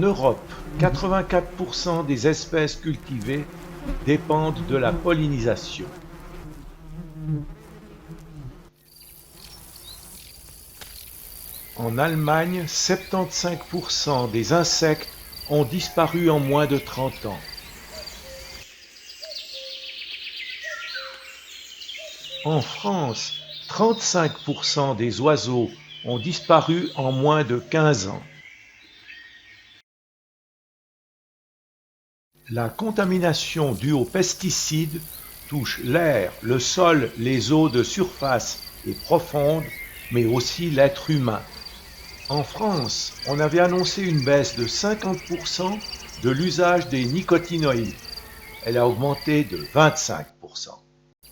Europe, 84% des espèces cultivées dépendent de la pollinisation. En Allemagne, 75% des insectes ont disparu en moins de 30 ans. En France, 35% des oiseaux ont disparu en moins de 15 ans. La contamination due aux pesticides touche l'air, le sol, les eaux de surface et profondes, mais aussi l'être humain. En France, on avait annoncé une baisse de 50% de l'usage des nicotinoïdes. Elle a augmenté de 25%.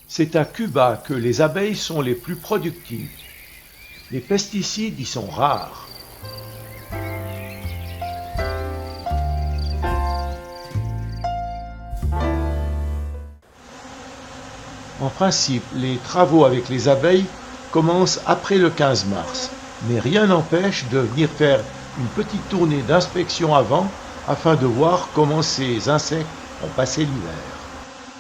C'est à Cuba que les abeilles sont les plus productives. Les pesticides y sont rares. En principe, les travaux avec les abeilles commencent après le 15 mars, mais rien n'empêche de venir faire une petite tournée d'inspection avant afin de voir comment ces insectes ont passé l'hiver.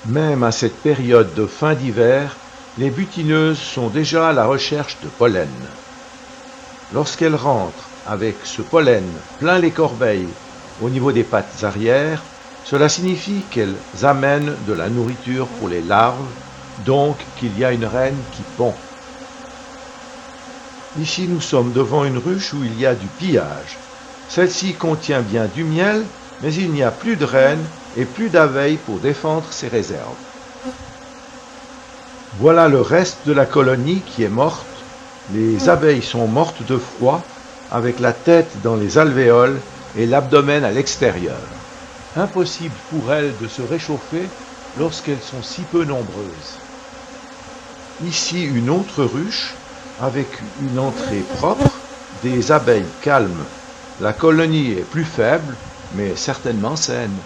Même à cette période de fin d'hiver, les butineuses sont déjà à la recherche de pollen. Lorsqu'elles rentrent avec ce pollen plein les corbeilles au niveau des pattes arrière, cela signifie qu'elles amènent de la nourriture pour les larves, donc qu'il y a une reine qui pond. Ici nous sommes devant une ruche où il y a du pillage. Celle-ci contient bien du miel, mais il n'y a plus de reine et plus d'abeilles pour défendre ses réserves. Voilà le reste de la colonie qui est morte. Les abeilles sont mortes de froid, avec la tête dans les alvéoles et l'abdomen à l'extérieur. Impossible pour elles de se réchauffer lorsqu'elles sont si peu nombreuses. Ici une autre ruche, avec une entrée propre, des abeilles calmes. La colonie est plus faible, mais certainement saine.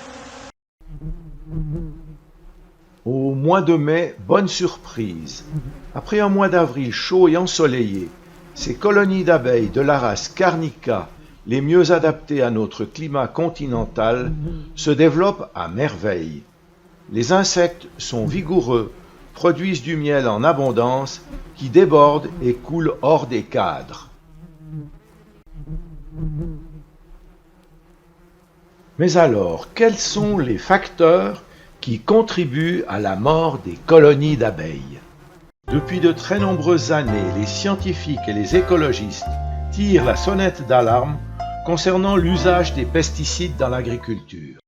Au mois de mai, bonne surprise. Après un mois d'avril chaud et ensoleillé, ces colonies d'abeilles de la race Carnica, les mieux adaptées à notre climat continental, se développent à merveille. Les insectes sont vigoureux, produisent du miel en abondance qui déborde et coule hors des cadres. Mais alors, quels sont les facteurs qui contribuent à la mort des colonies d'abeilles? Depuis de très nombreuses années, les scientifiques et les écologistes tirent la sonnette d'alarme concernant l'usage des pesticides dans l'agriculture.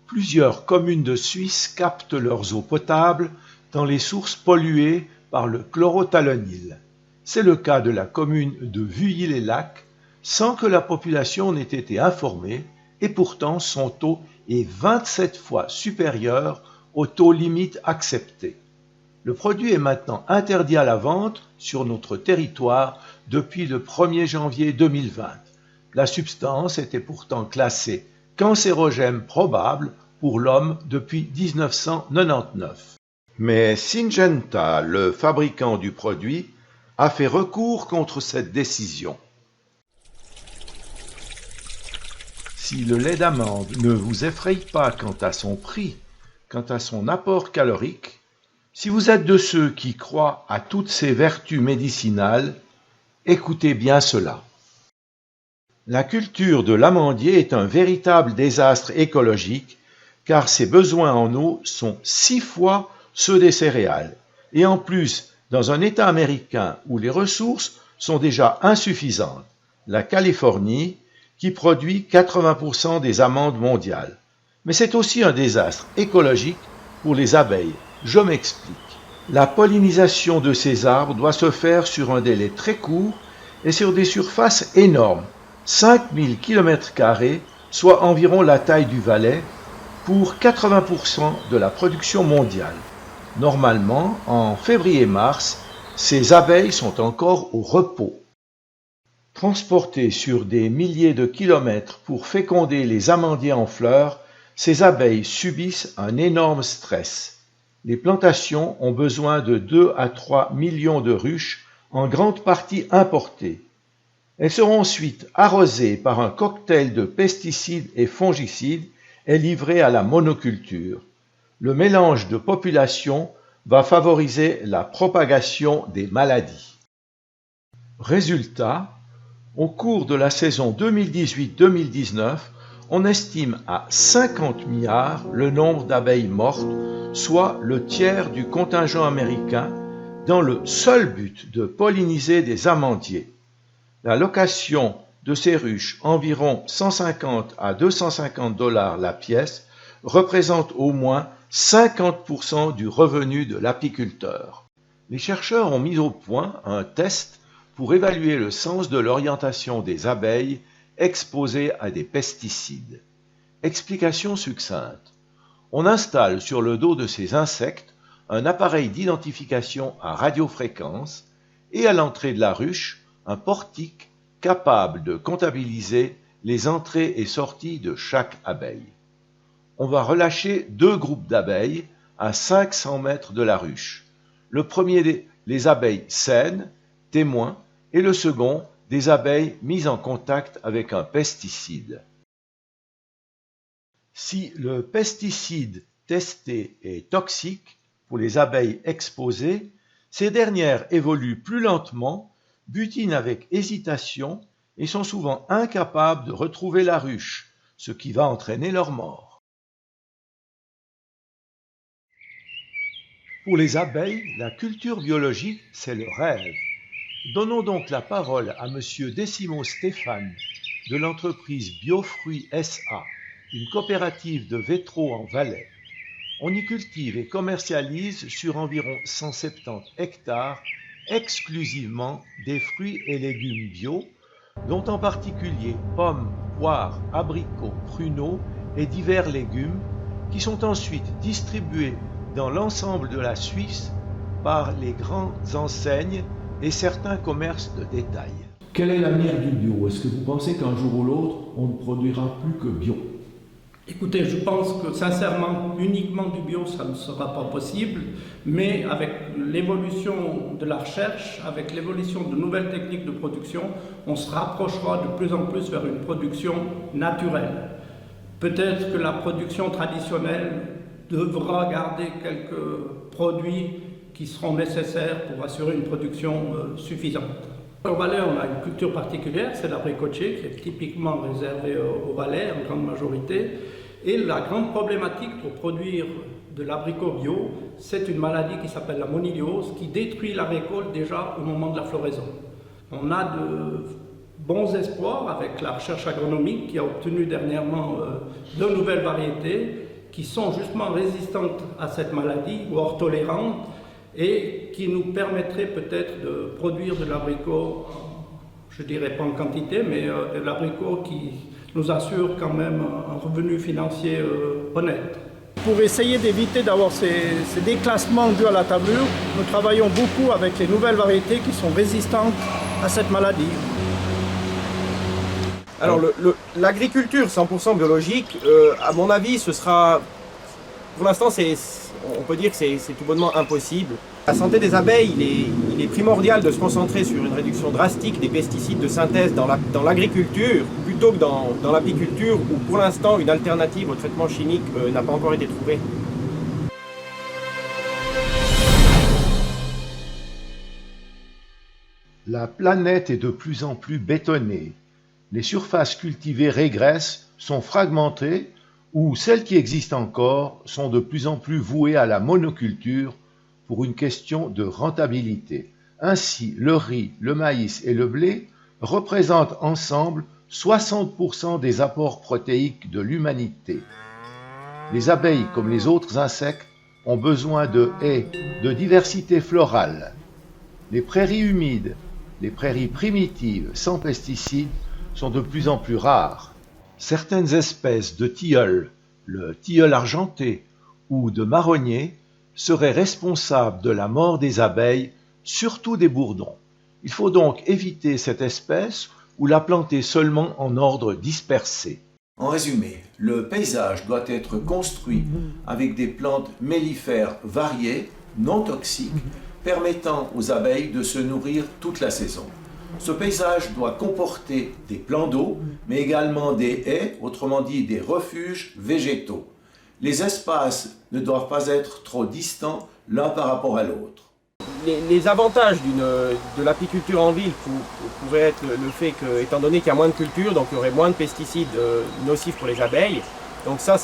Plusieurs communes de Suisse captent leurs eaux potables dans les sources polluées par le chlorothalonil. C'est le cas de la commune de Vuilly-les-Lacs, sans que la population n'ait été informée, et pourtant son taux est 27 fois supérieur au taux limite accepté. Le produit est maintenant interdit à la vente sur notre territoire depuis le 1er janvier 2020. La substance était pourtant classée cancérogène probable pour l'homme depuis 1999. Mais Syngenta, le fabricant du produit, a fait recours contre cette décision. Si le lait d'amande ne vous effraie pas quant à son prix, quant à son apport calorique, si vous êtes de ceux qui croient à toutes ses vertus médicinales, écoutez bien cela. La culture de l'amandier est un véritable désastre écologique car ses besoins en eau sont 6 fois ceux des céréales. Et en plus, dans un État américain où les ressources sont déjà insuffisantes, la Californie, qui produit 80% des amandes mondiales. Mais c'est aussi un désastre écologique pour les abeilles. Je m'explique. La pollinisation de ces arbres doit se faire sur un délai très court et sur des surfaces énormes, 5000 km², soit environ la taille du Valais, pour 80% de la production mondiale. Normalement, en février-mars, ces abeilles sont encore au repos. Transportées sur des milliers de kilomètres pour féconder les amandiers en fleurs, ces abeilles subissent un énorme stress. Les plantations ont besoin de 2 à 3 millions de ruches, en grande partie importées. Elles seront ensuite arrosées par un cocktail de pesticides et fongicides et livrées à la monoculture. Le mélange de populations va favoriser la propagation des maladies. Résultat, au cours de la saison 2018-2019, on estime à 50 milliards le nombre d'abeilles mortes, soit le tiers du contingent américain, dans le seul but de polliniser des amandiers. La location de ces ruches, environ 150 à 250 $ la pièce, représente au moins 50% du revenu de l'apiculteur. Les chercheurs ont mis au point un test pour évaluer le sens de l'orientation des abeilles exposées à des pesticides. Explication succincte. On installe sur le dos de ces insectes un appareil d'identification à radiofréquence et à l'entrée de la ruche, un portique capable de comptabiliser les entrées et sorties de chaque abeille. On va relâcher 2 groupes d'abeilles à 500 mètres de la ruche. Le premier, les abeilles saines, témoins, et le second, des abeilles mises en contact avec un pesticide. Si le pesticide testé est toxique pour les abeilles exposées, ces dernières évoluent plus lentement, butinent avec hésitation et sont souvent incapables de retrouver la ruche, ce qui va entraîner leur mort. Pour les abeilles, la culture biologique, c'est le rêve. Donnons donc la parole à Monsieur Décimo Stéphane de l'entreprise Biofruits SA, une coopérative de Vétro en Valais. On y cultive et commercialise sur environ 170 hectares exclusivement des fruits et légumes bio, dont en particulier pommes, poires, abricots, pruneaux et divers légumes, qui sont ensuite distribués dans l'ensemble de la Suisse par les grandes enseignes et certains commerces de détail. Quel est l'avenir du bio? Est-ce que vous pensez qu'un jour ou l'autre, on ne produira plus que bio? Écoutez, je pense que sincèrement, uniquement du bio, ça ne sera pas possible, mais avec l'évolution de la recherche, avec l'évolution de nouvelles techniques de production, on se rapprochera de plus en plus vers une production naturelle. Peut-être que la production traditionnelle devra garder quelques produits qui seront nécessaires pour assurer une production suffisante. Au Valais, on a une culture particulière, c'est l'abricotier, qui est typiquement réservé au Valais en grande majorité. Et la grande problématique pour produire de l'abricot bio, c'est une maladie qui s'appelle la moniliose, qui détruit la récolte déjà au moment de la floraison. On a de bons espoirs avec la recherche agronomique qui a obtenu dernièrement de nouvelles variétés qui sont justement résistantes à cette maladie ou ortolérantes et qui nous permettraient peut-être de produire de l'abricot, je dirais pas en quantité, mais de l'abricot qui nous assure quand même un revenu financier honnête. Pour essayer d'éviter d'avoir ces déclassements dus à la tablure, nous travaillons beaucoup avec les nouvelles variétés qui sont résistantes à cette maladie. Alors l'agriculture 100% biologique, à mon avis, ce sera, pour l'instant, on peut dire que c'est tout bonnement impossible. La santé des abeilles, il est primordial de se concentrer sur une réduction drastique des pesticides de synthèse dans l'agriculture, plutôt que dans l'apiculture, où pour l'instant une alternative au traitement chimique n'a pas encore été trouvée. La planète est de plus en plus bétonnée. Les surfaces cultivées régressent, sont fragmentées, ou celles qui existent encore sont de plus en plus vouées à la monoculture pour une question de rentabilité. Ainsi, le riz, le maïs et le blé représentent ensemble 60% des apports protéiques de l'humanité. Les abeilles, comme les autres insectes, ont besoin de haies, de diversité florale. Les prairies humides, les prairies primitives sans pesticides sont de plus en plus rares. Certaines espèces de tilleuls, le tilleul argenté ou de marronnier, seraient responsables de la mort des abeilles, surtout des bourdons. Il faut donc éviter cette espèce ou la planter seulement en ordre dispersé. En résumé, le paysage doit être construit avec des plantes mellifères variées, non toxiques, permettant aux abeilles de se nourrir toute la saison. Ce paysage doit comporter des plans d'eau, mais également des haies, autrement dit des refuges végétaux. Les espaces ne doivent pas être trop distants l'un par rapport à l'autre. Les avantages de l'apiculture en ville pourraient être le fait que, étant donné qu'il y a moins de culture, donc il y aurait moins de pesticides nocifs pour les abeilles. Donc ça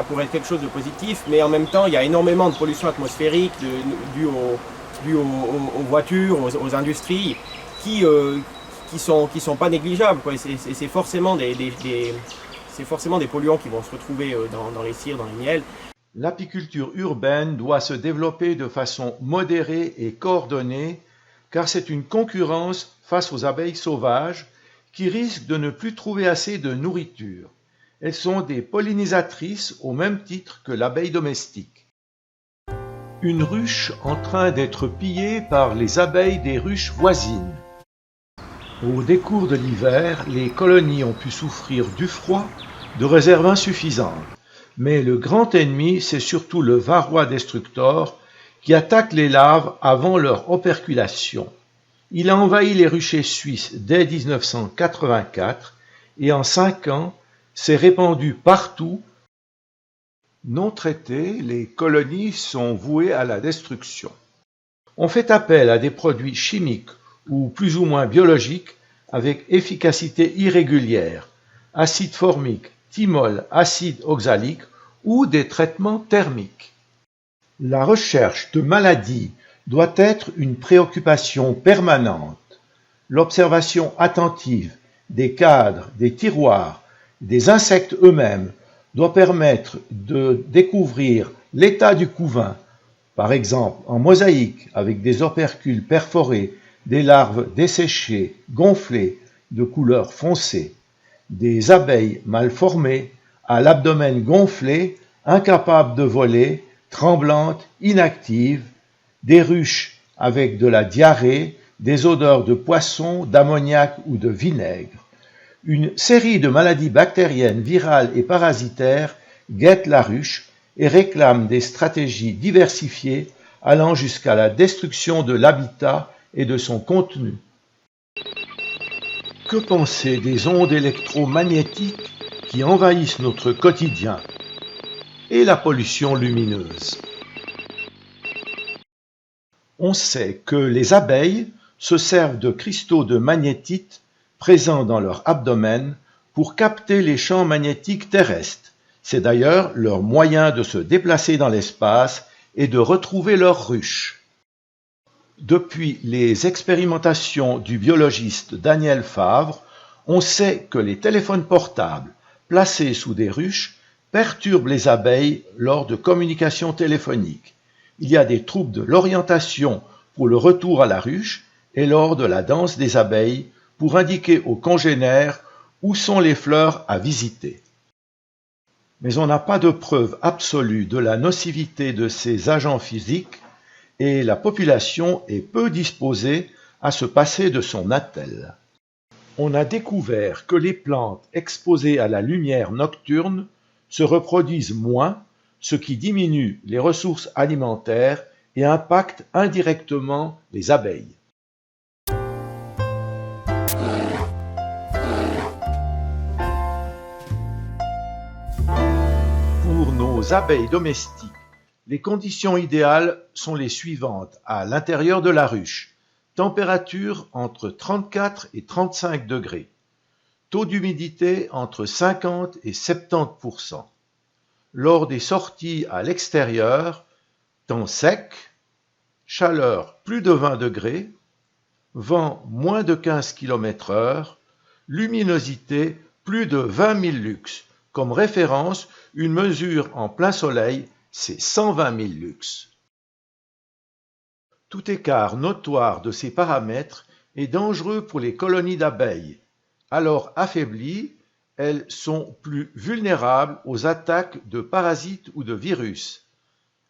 pourrait être quelque chose de positif, mais en même temps, il y a énormément de pollution atmosphérique due aux voitures, aux industries, qui sont pas négligeables, quoi. C'est forcément des polluants qui vont se retrouver dans les cires, dans les miels. L'apiculture urbaine doit se développer de façon modérée et coordonnée, car c'est une concurrence face aux abeilles sauvages qui risquent de ne plus trouver assez de nourriture. Elles sont des pollinisatrices au même titre que l'abeille domestique. Une ruche en train d'être pillée par les abeilles des ruches voisines. Au décours de l'hiver, les colonies ont pu souffrir du froid, de réserves insuffisantes. Mais le grand ennemi, c'est surtout le varroa destructor qui attaque les larves avant leur operculation. Il a envahi les ruchers suisses dès 1984 et en 5 ans s'est répandu partout. Non traitées, les colonies sont vouées à la destruction. On fait appel à des produits chimiques ou plus ou moins biologiques avec efficacité irrégulière, acide formique, thymol, acide oxalique ou des traitements thermiques. La recherche de maladies doit être une préoccupation permanente. L'observation attentive des cadres, des tiroirs, des insectes eux-mêmes doit permettre de découvrir l'état du couvain, par exemple en mosaïque avec des opercules perforés, des larves desséchées, gonflées, de couleur foncée, des abeilles mal formées, à l'abdomen gonflé, incapables de voler, tremblantes, inactives, des ruches avec de la diarrhée, des odeurs de poisson, d'ammoniac ou de vinaigre. Une série de maladies bactériennes, virales et parasitaires guettent la ruche et réclament des stratégies diversifiées allant jusqu'à la destruction de l'habitat et de son contenu. Que penser des ondes électromagnétiques qui envahissent notre quotidien et la pollution lumineuse? On sait que les abeilles se servent de cristaux de magnétite présents dans leur abdomen pour capter les champs magnétiques terrestres. C'est d'ailleurs leur moyen de se déplacer dans l'espace et de retrouver leur ruche. Depuis les expérimentations du biologiste Daniel Favre, on sait que les téléphones portables placés sous des ruches perturbent les abeilles lors de communications téléphoniques. Il y a des troubles de l'orientation pour le retour à la ruche et lors de la danse des abeilles pour indiquer aux congénères où sont les fleurs à visiter. Mais on n'a pas de preuve absolue de la nocivité de ces agents physiques et la population est peu disposée à se passer de son attel. On a découvert que les plantes exposées à la lumière nocturne se reproduisent moins, ce qui diminue les ressources alimentaires et impacte indirectement les abeilles. Pour nos abeilles domestiques, les conditions idéales sont les suivantes à l'intérieur de la ruche. Température entre 34 et 35 degrés. Taux d'humidité entre 50 et 70%. Lors des sorties à l'extérieur, temps sec, chaleur plus de 20 degrés, vent moins de 15 km/h, luminosité plus de 20 000 lux. Comme référence, une mesure en plein soleil, c'est 120 000 lux. Tout écart notoire de ces paramètres est dangereux pour les colonies d'abeilles. Alors affaiblies, elles sont plus vulnérables aux attaques de parasites ou de virus.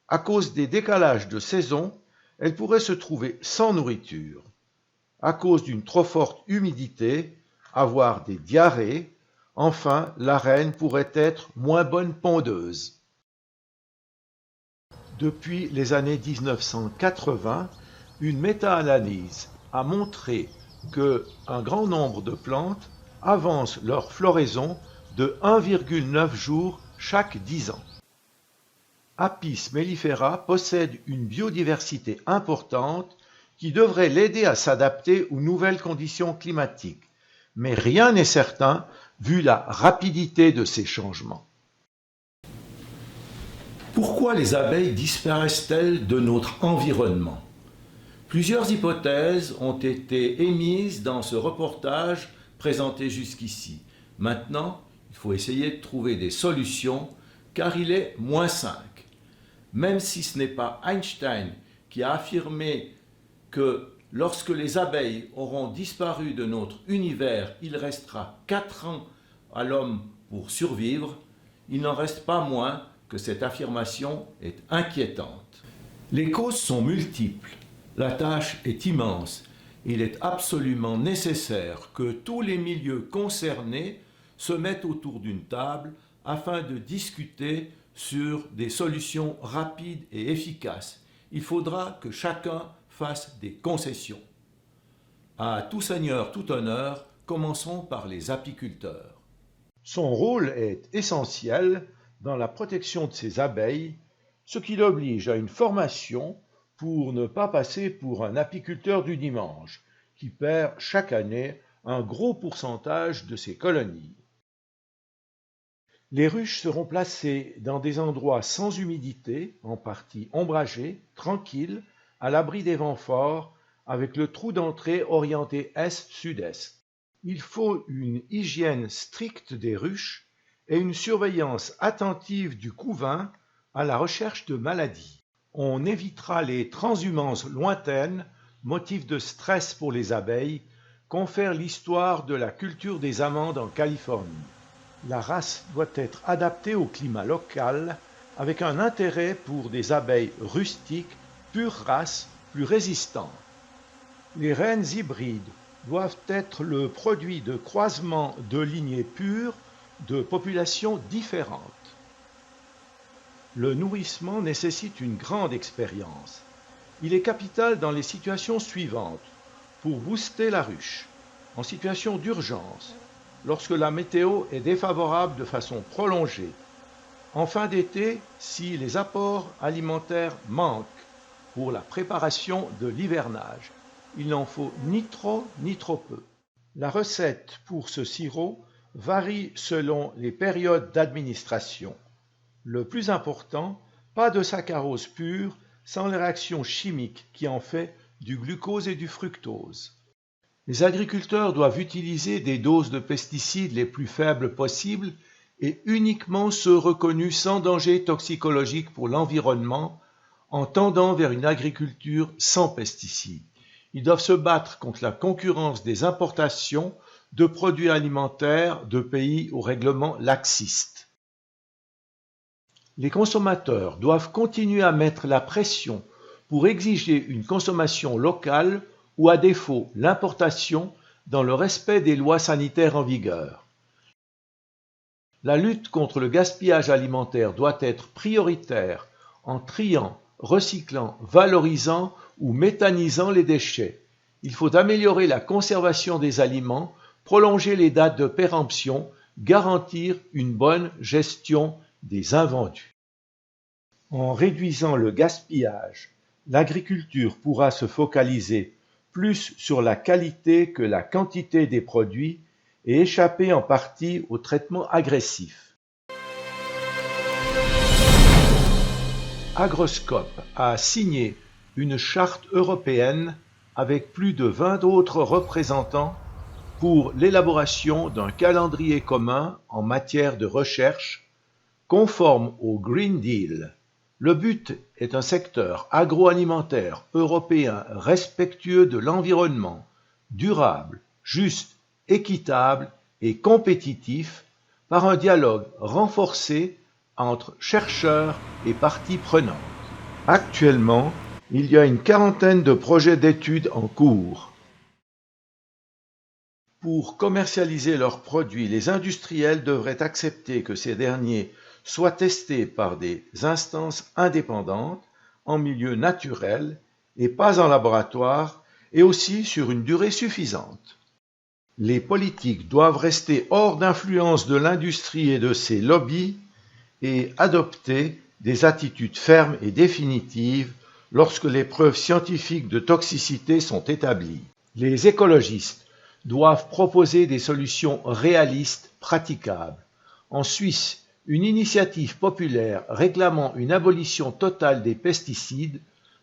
À cause des décalages de saison, elles pourraient se trouver sans nourriture. À cause d'une trop forte humidité, avoir des diarrhées. Enfin, la reine pourrait être moins bonne pondeuse. Depuis les années 1980, une méta-analyse a montré qu'un grand nombre de plantes avancent leur floraison de 1,9 jours chaque 10 ans. Apis mellifera possède une biodiversité importante qui devrait l'aider à s'adapter aux nouvelles conditions climatiques, mais rien n'est certain vu la rapidité de ces changements. Pourquoi les abeilles disparaissent-elles de notre environnement ? Plusieurs hypothèses ont été émises dans ce reportage présenté jusqu'ici. Maintenant, il faut essayer de trouver des solutions car il est -5. Même si ce n'est pas Einstein qui a affirmé que lorsque les abeilles auront disparu de notre univers, il restera 4 ans à l'homme pour survivre, il n'en reste pas moins que cette affirmation est inquiétante. Les causes sont multiples, la tâche est immense. Il est absolument nécessaire que tous les milieux concernés se mettent autour d'une table afin de discuter sur des solutions rapides et efficaces. Il faudra que chacun fasse des concessions. À tout seigneur, tout honneur, commençons par les apiculteurs. Son rôle est essentiel dans la protection de ses abeilles, ce qui l'oblige à une formation pour ne pas passer pour un apiculteur du dimanche, qui perd chaque année un gros pourcentage de ses colonies. Les ruches seront placées dans des endroits sans humidité, en partie ombragés, tranquilles, à l'abri des vents forts, avec le trou d'entrée orienté est-sud-est. Il faut une hygiène stricte des ruches et une surveillance attentive du couvain à la recherche de maladies. On évitera les transhumances lointaines, motif de stress pour les abeilles, confère l'histoire de la culture des amandes en Californie. La race doit être adaptée au climat local, avec un intérêt pour des abeilles rustiques, pure race, plus résistantes. Les reines hybrides doivent être le produit de croisements de lignées pures de populations différentes. Le nourrissement nécessite une grande expérience. Il est capital dans les situations suivantes. Pour booster la ruche, en situation d'urgence, lorsque la météo est défavorable de façon prolongée, en fin d'été, si les apports alimentaires manquent pour la préparation de l'hivernage. Il n'en faut ni trop ni trop peu. La recette pour ce sirop varie selon les périodes d'administration. Le plus important, pas de saccharose pure sans les réactions chimiques qui en fait du glucose et du fructose. Les agriculteurs doivent utiliser des doses de pesticides les plus faibles possibles et uniquement ceux reconnus sans danger toxicologique pour l'environnement en tendant vers une agriculture sans pesticides. Ils doivent se battre contre la concurrence des importations de produits alimentaires de pays au règlement laxiste. Les consommateurs doivent continuer à mettre la pression pour exiger une consommation locale ou à défaut l'importation dans le respect des lois sanitaires en vigueur. La lutte contre le gaspillage alimentaire doit être prioritaire en triant, recyclant, valorisant ou méthanisant les déchets. Il faut améliorer la conservation des aliments, prolonger les dates de péremption, garantir une bonne gestion des invendus. En réduisant le gaspillage, l'agriculture pourra se focaliser plus sur la qualité que la quantité des produits et échapper en partie au traitement agressif. Agroscope a signé une charte européenne avec plus de 20 autres représentants pour l'élaboration d'un calendrier commun en matière de recherche conforme au Green Deal. Le but est un secteur agroalimentaire européen respectueux de l'environnement, durable, juste, équitable et compétitif par un dialogue renforcé entre chercheurs et parties prenantes. Actuellement, il y a une quarantaine de projets d'études en cours. Pour commercialiser leurs produits, les industriels devraient accepter que ces derniers soient testés par des instances indépendantes en milieu naturel et pas en laboratoire et aussi sur une durée suffisante. Les politiques doivent rester hors d'influence de l'industrie et de ses lobbies et adopter des attitudes fermes et définitives lorsque les preuves scientifiques de toxicité sont établies. Les écologistes doivent proposer des solutions réalistes, praticables. En Suisse, une initiative populaire réclamant une abolition totale des pesticides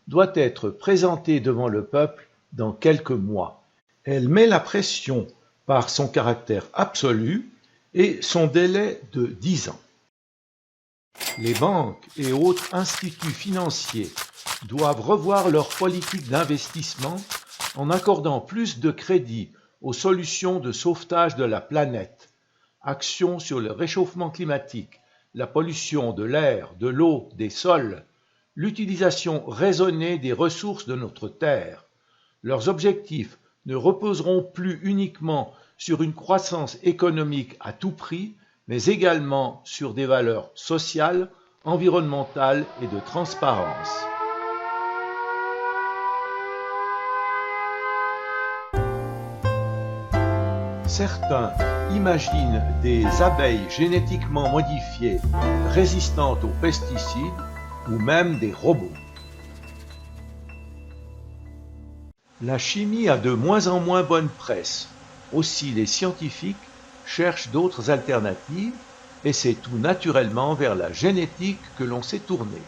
doit être présentée devant le peuple dans quelques mois. Elle met la pression par son caractère absolu et son délai de 10 ans. Les banques et autres instituts financiers doivent revoir leur politique d'investissement en accordant plus de crédit aux solutions de sauvetage de la planète, action sur le réchauffement climatique, la pollution de l'air, de l'eau, des sols, l'utilisation raisonnée des ressources de notre Terre. Leurs objectifs ne reposeront plus uniquement sur une croissance économique à tout prix, mais également sur des valeurs sociales, environnementales et de transparence. Certains imaginent des abeilles génétiquement modifiées résistantes aux pesticides ou même des robots. La chimie a de moins en moins bonne presse. Aussi les scientifiques cherchent d'autres alternatives et c'est tout naturellement vers la génétique que l'on s'est tourné.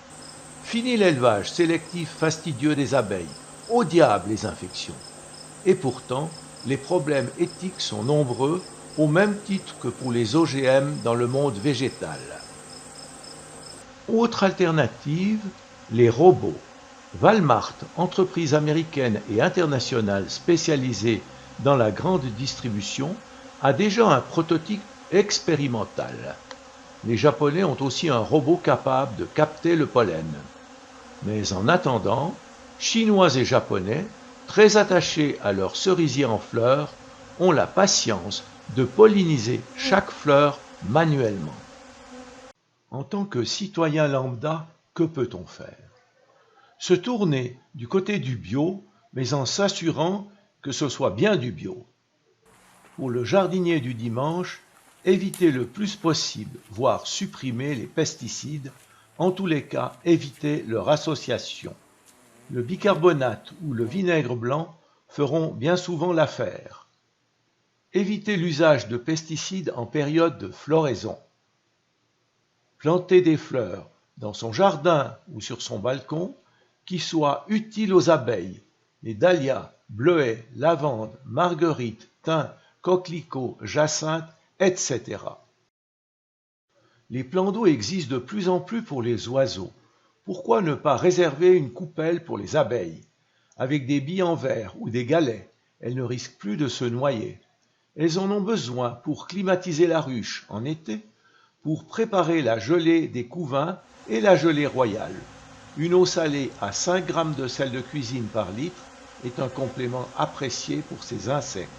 Fini l'élevage sélectif fastidieux des abeilles. Au diable les infections. Et pourtant, les problèmes éthiques sont nombreux, au même titre que pour les OGM dans le monde végétal. Autre alternative, les robots. Walmart, entreprise américaine et internationale spécialisée dans la grande distribution, a déjà un prototype expérimental. Les Japonais ont aussi un robot capable de capter le pollen. Mais en attendant, Chinois et Japonais, très attachés à leurs cerisiers en fleurs, ont la patience de polliniser chaque fleur manuellement. En tant que citoyen lambda, que peut-on faire? Se tourner du côté du bio, mais en s'assurant que ce soit bien du bio. Pour le jardinier du dimanche, éviter le plus possible, voire supprimer les pesticides, en tous les cas éviter leur association. Le bicarbonate ou le vinaigre blanc feront bien souvent l'affaire. Éviter l'usage de pesticides en période de floraison. Planter des fleurs dans son jardin ou sur son balcon qui soient utiles aux abeilles, les dahlias, bleuets, lavandes, marguerites, thym, coquelicots, jacinthes, etc. Les plans d'eau existent de plus en plus pour les oiseaux. Pourquoi ne pas réserver une coupelle pour les abeilles? Avec des billes en verre ou des galets, elles ne risquent plus de se noyer. Elles en ont besoin pour climatiser la ruche en été, pour préparer la gelée des couvains et la gelée royale. Une eau salée à 5 g de sel de cuisine par litre est un complément apprécié pour ces insectes.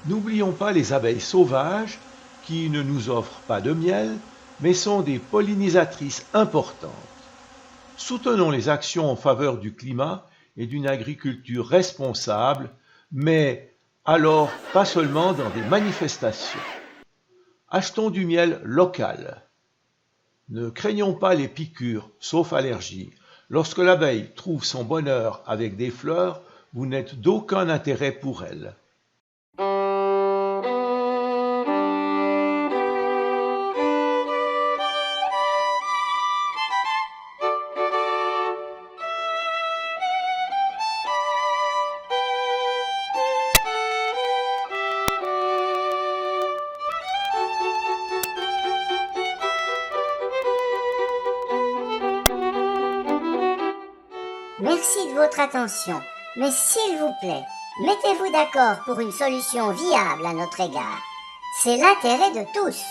N'oublions pas les abeilles sauvages qui ne nous offrent pas de miel, mais sont des pollinisatrices importantes. Soutenons les actions en faveur du climat et d'une agriculture responsable, mais alors pas seulement dans des manifestations. Achetons du miel local. Ne craignons pas les piqûres, sauf allergie. Lorsque l'abeille trouve son bonheur avec des fleurs, vous n'êtes d'aucun intérêt pour elle. Merci de votre attention, mais s'il vous plaît, mettez-vous d'accord pour une solution viable à notre égard. C'est l'intérêt de tous.